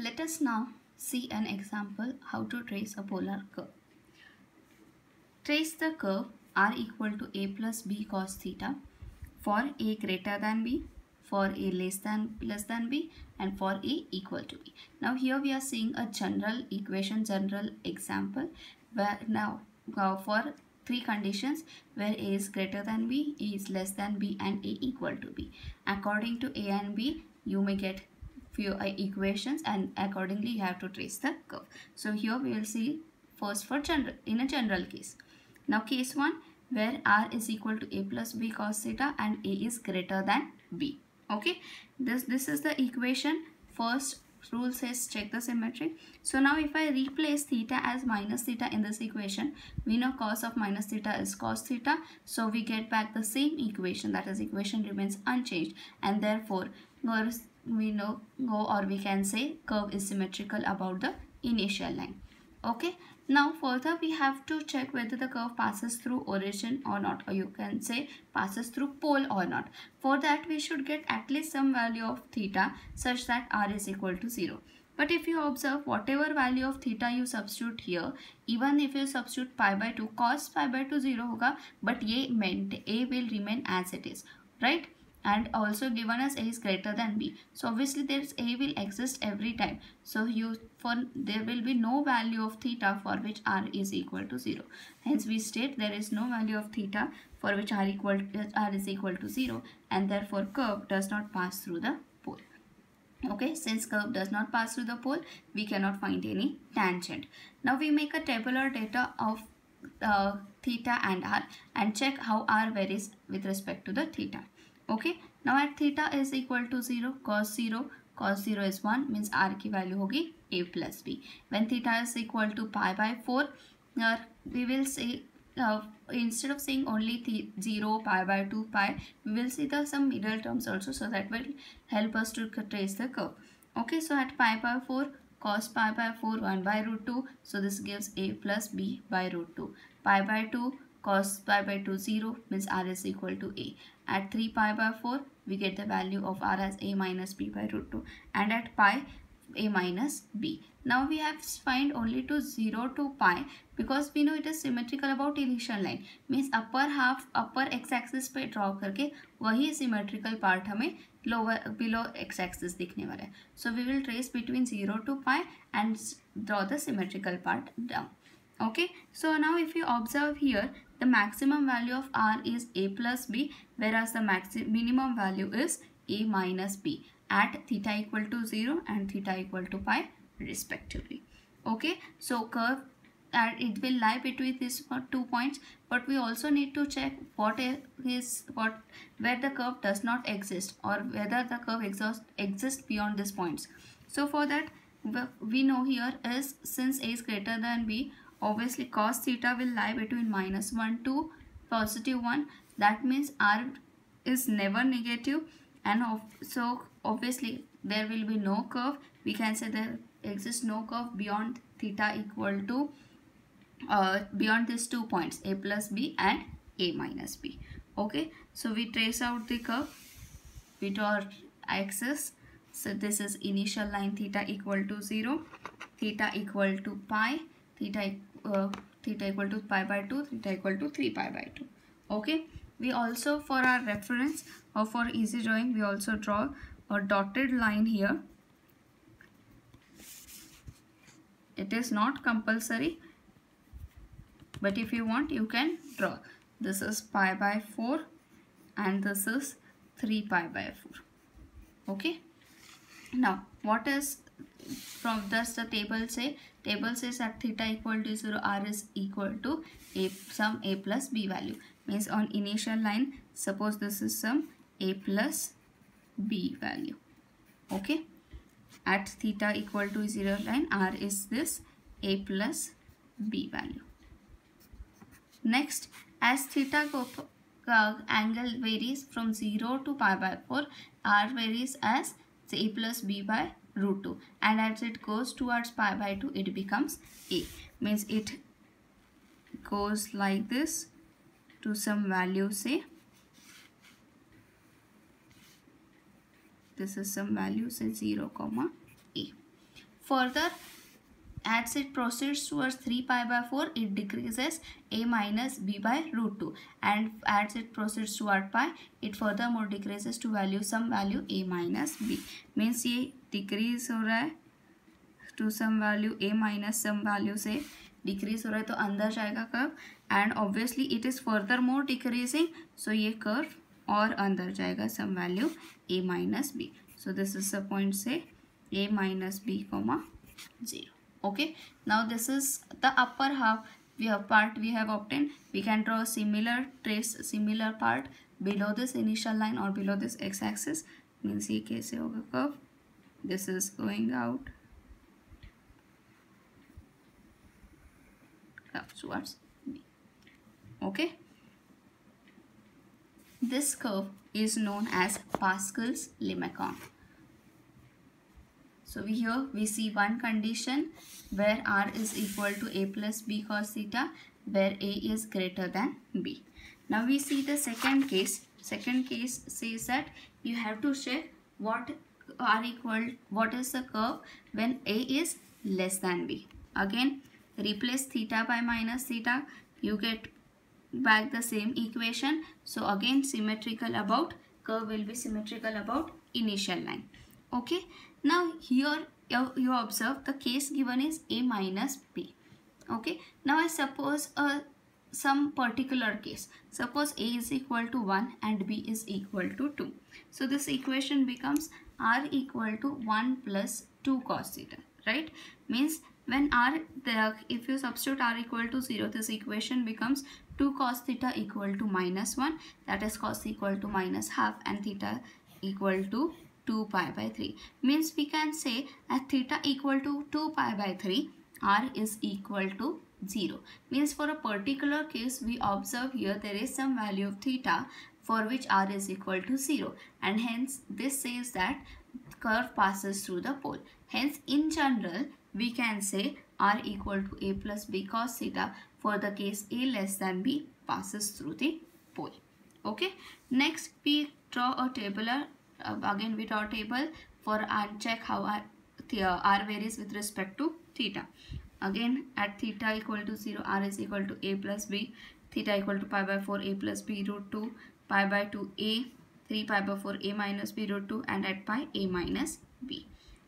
Let us now see an example how to trace a polar curve. Trace the curve r equal to a plus b cos theta for a greater than b, for a less than b, and for a equal to b. Now here we are seeing a general equation, general example where now for three conditions where a is greater than b, a is less than b, and a equal to b. According to a and b, you may get few equations, and accordingly you have to trace the curve. So here we will see first for general, in a general case. Now case 1 where r is equal to a plus b cos theta and a is greater than b. Okay, this is the equation. First rule says check the symmetry. So now if I replace theta as minus theta in this equation, we know cos of minus theta is cos theta, so we get back the same equation, that is equation remains unchanged, and therefore we can say curve is symmetrical about the initial line. Okay, now further we have to check whether the curve passes through origin or not, or you can say passes through pole or not. For that we should get at least some value of theta such that r is equal to 0. But if you observe, whatever value of theta you substitute here, even if you substitute pi by 2, cos pi by 2 0 hoga, but a will remain as it is, right? And also given as a is greater than b, so obviously there's a will exist every time, so there will be no value of theta for which r is equal to 0. Hence we state there is no value of theta for which r is equal to 0, and therefore curve does not pass through the pole. Okay, since curve does not pass through the pole, we cannot find any tangent. Now we make a tabular data of theta and r and check how r varies with respect to the theta. Okay, now at theta is equal to 0, cos 0 is 1, means r की value होगी a plus b. When theta is equal to pi by 4, we will say instead of saying only 0, pi by 2, pi, we will see some middle terms also, so that will help us to trace the curve. Okay, so at pi by 4, cos pi by 4 1 by root 2, so this gives a plus b by root 2. Pi by 2, cos pi by 2 0, means r is equal to a. At 3 pi by 4 we get the value of r as a minus b by root 2, and at pi a minus b. Now we have find only to 0 to pi because we know it is symmetrical about initial line, means upper x axis पे draw करके वही symmetrical part हमें below x axis दिखने वाला है. So we will trace between 0 to pi and draw the symmetrical part down. Okay, so now if you observe here, the maximum value of r is a plus b, whereas the minimum value is a minus b at theta equal to 0 and theta equal to pi respectively. Okay, so curve, and it will lie between these 2 points, but we also need to check where the curve does not exist, or whether the curve exists beyond these points. So for that we know here is, since a is greater than b, obviously cos theta will lie between minus 1 to positive 1. That means r is never negative, and so obviously there will be no curve. We can say there exists no curve beyond theta equal to beyond these 2 points, a plus b and a minus b. Okay, so we trace out the curve with our axis. So this is initial line theta equal to 0, theta equal to pi, theta equal to pi by 2, theta equal to 3 pi by 2. Okay, we also, for our reference or for easy drawing, we also draw a dotted line here. It is not compulsory, but if you want you can draw. This is pi by 4 and this is 3 pi by 4. Okay, now what is from does the table say? Table says at theta equal to 0, r is equal to some a plus b value, means on initial line, suppose this is some a plus b value. Okay, at theta equal to 0 line, r is this a plus b value. Next, as theta angle varies from 0 to pi by 4, r varies as a plus b by root 2, and as it goes towards pi by 2 it becomes a, means it goes like this to some value, say this is some value, say 0 comma a. further as it proceeds towards 3 pi by 4, it decreases a minus b by root 2, and as it proceeds toward pi, it furthermore decreases to value some value a minus b. Means ये decrease हो रहा है to some value a minus some value से decrease हो रहा है, तो अंदर जाएगा curve, and obviously it is furthermore decreasing, so ये curve और अंदर जाएगा some value a minus b. So this is the point say a minus b comma 0. Okay, now this is the upper half part we have obtained. We can draw a similar trace, similar part below this initial line or below this x-axis. Means ये कैसे होगा curve? This is going out towards B. Okay, this curve is known as Pascal's lemma. So here we see one condition where r is equal to a plus b cos theta, where a is greater than b. Now we see the second case. Second case says that you have to check what is the curve when a is less than b. Again, replace theta by minus theta, you get back the same equation. So again, symmetrical about curve will be symmetrical about initial line. Okay, now here you observe the case given is a minus b. Okay, now I suppose some particular case. Suppose a is equal to 1 and b is equal to 2. So this equation becomes r equal to 1 plus 2 cos theta, right? Means when if you substitute r equal to 0, this equation becomes 2 cos theta equal to minus 1, that is cos equal to minus half, and theta equal to 2 pi by 3. Means we can say at theta equal to 2 pi by 3, r is equal to 0. Means for a particular case we observe here there is some value of theta for which r is equal to 0, and hence this says that curve passes through the pole. Hence in general we can say r equal to a plus b cos theta for the case a less than b passes through the pole. Okay, next we draw a tabular. Again we draw a table for and check how r varies with respect to theta. Again at theta equal to 0, r is equal to a plus b, theta equal to pi by 4 a plus b root 2, pi by 2 a, 3 pi by 4 a minus b root 2, and at pi a minus b.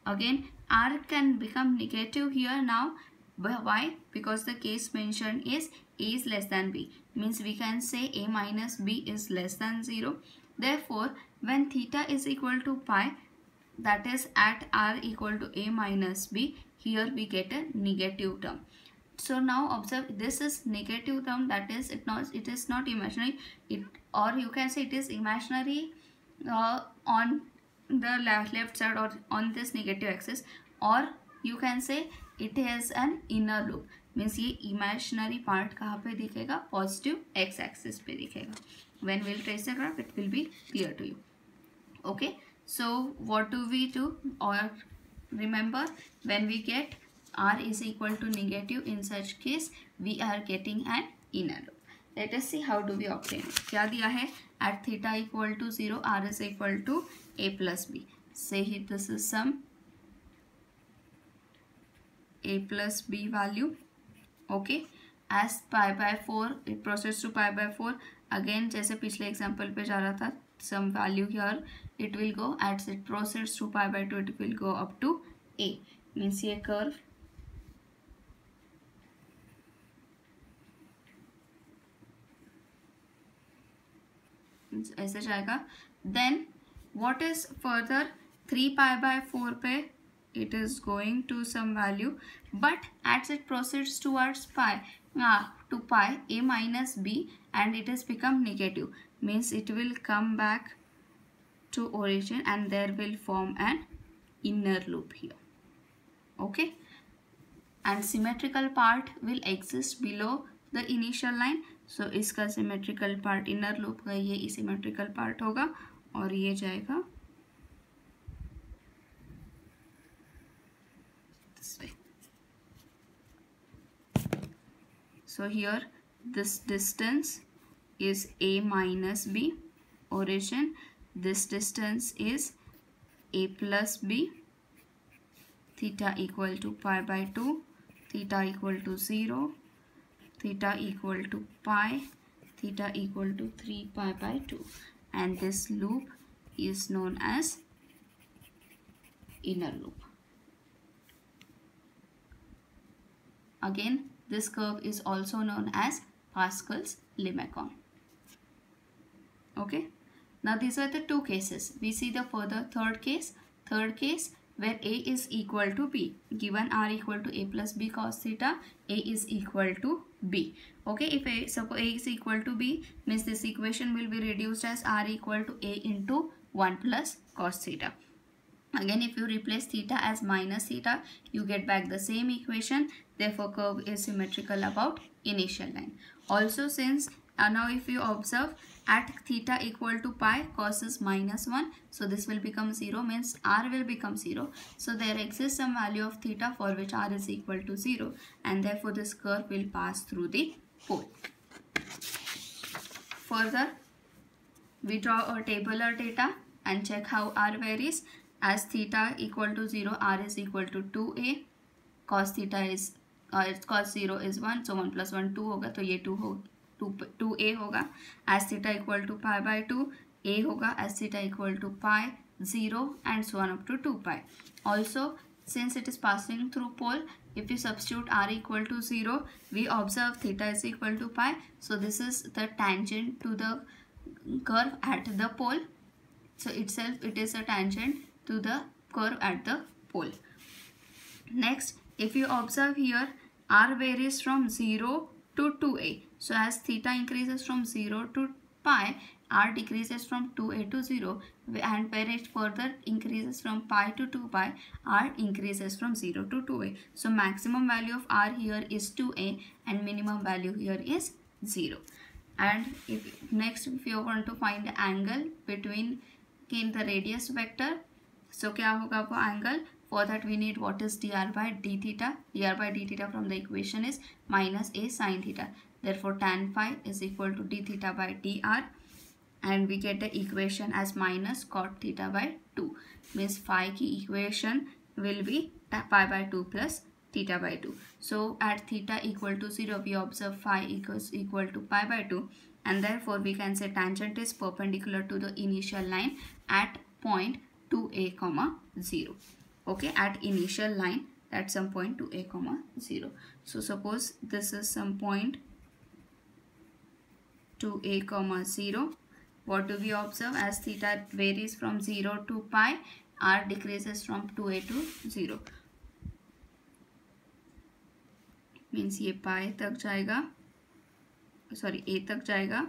Again r can become negative here now. Why? Because the case mentioned is a is less than b. Means we can say a minus b is less than 0. Therefore, when theta is equal to pi, that is at r equal to a minus b, here we get a negative term. So now observe, this is negative term, that is it is not imaginary, or you can say it is imaginary on the left side or on this negative axis, or you can say it has an inner loop. Means ये imaginary part कहाँ पे दिखेगा? Positive x axis पे दिखेगा. When we'll trace the graph, it will be clear to you. Okay, so what do we do? Or remember, when we get r is equal to negative, in such case we are getting an inner loop. Let us see how do we obtain it. क्या दिया है? At theta equal to 0, r is equal to a plus b. Say this is some a plus b value. Okay, as pi by 4 it proceeds to pi by 4. Again जैसे पिछले example पे जा रहा था, some value here it will go, as it proceeds to pi by 2 it will go up to a. Means ये curve ऐसे जाएगा. Then what is further 3 pi by 4 पे it is going to some value, but as it proceeds towards pi to pi a minus b, and it has become negative. Means it will come back to origin and there will form an inner loop here. Okay, and symmetrical part will exist below the initial line. So इसका symmetrical part inner loop का ये asymmetrical part होगा और ये जाएगा this way. So here this distance is a minus b origin, this distance is a plus b, theta equal to pi by 2, theta equal to 0, theta equal to pi, theta equal to 3 pi by 2, and this loop is known as inner loop. Again, this curve is also known as Pascal's lemma. Okay. Now these are the two cases. We see the further third case where a is equal to b. Given r equal to a plus b cos theta, a is equal to b. Okay, if suppose a is equal to b, means this equation will be reduced as r equal to a into 1 plus cos theta. Again, if you replace theta as minus theta, you get back the same equation. Therefore, curve is symmetrical about initial line. Also, since now if you observe at theta equal to pi, cos is minus 1. So, this will become 0, means r will become 0. So, there exists some value of theta for which r is equal to 0. And therefore, this curve will pass through the pole. Further, we draw a tabular data and check how r varies. As theta equal to 0, r is equal to 2a, cos theta is cos 0 is 1, so 1 plus 1 2 होगा, तो ये 2a होगा. As theta equal to pi by 2, a होगा. As theta equal to pi, 0, and so on up to 2 pi. Also, since it is passing through pole, if you substitute r equal to 0, we observe theta is equal to pi. So this is the tangent to the curve at the pole. So itself it is a tangent to the curve at the pole. Next, if you observe here, r varies from 0 to 2a. So as theta increases from 0 to pi, r decreases from 2a to 0, and when it further increases from pi to 2 pi, r increases from 0 to 2a. So maximum value of r here is 2a and minimum value here is 0. And next if you want to find the angle between the radius vector, so क्या होगा वो angle? For that we need what is dr by d theta. Dr by d theta from the equation is minus a sin theta. Therefore tan phi is equal to d theta by dr, and we get the equation as minus cot theta by 2. Means phi की equation will be pi by 2 plus theta by 2. So at theta equal to 0, we observe phi equals equal to pi by 2, and therefore we can say tangent is perpendicular to the initial line at point 2a comma 0. Okay, at initial line at some point 2a comma 0. So suppose this is some point 2a comma 0. What do we observe? As theta varies from 0 to pi, r decreases from 2a to 0. Means ये pi तक जाएगा, sorry a तक जाएगा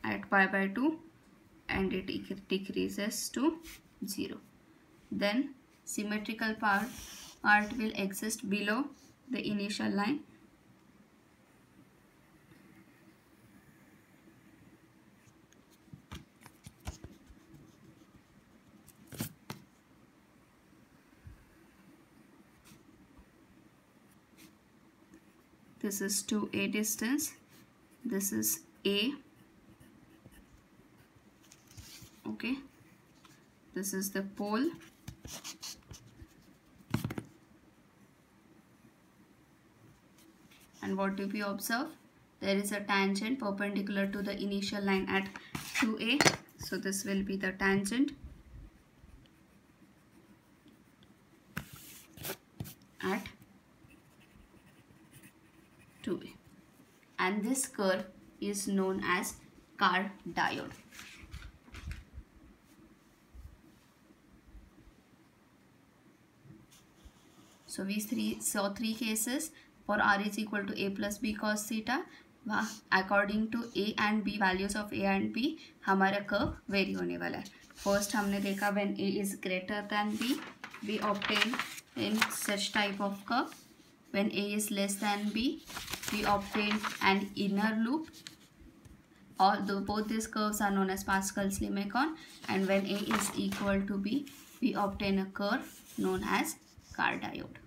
at pi by 2, and it decreases to 0. Then symmetrical part will exist below the initial line. This is 2a distance. This is a. Okay. This is the pole. And what do we observe? There is a tangent perpendicular to the initial line at 2a. So this will be the tangent at 2a. And this curve is known as Carr diode. So we saw three cases. For r is equal to a plus b cos theta, according to a and b, values of a and b, हमारा curve vary होने वाला है. First हमने देखा when a is greater than b, we obtain in such type of curve. When a is less than b, we obtain an inner loop. Both these curves are known as Pascal's lemma. And when a is equal to b, we obtain a curve known as Carr diode.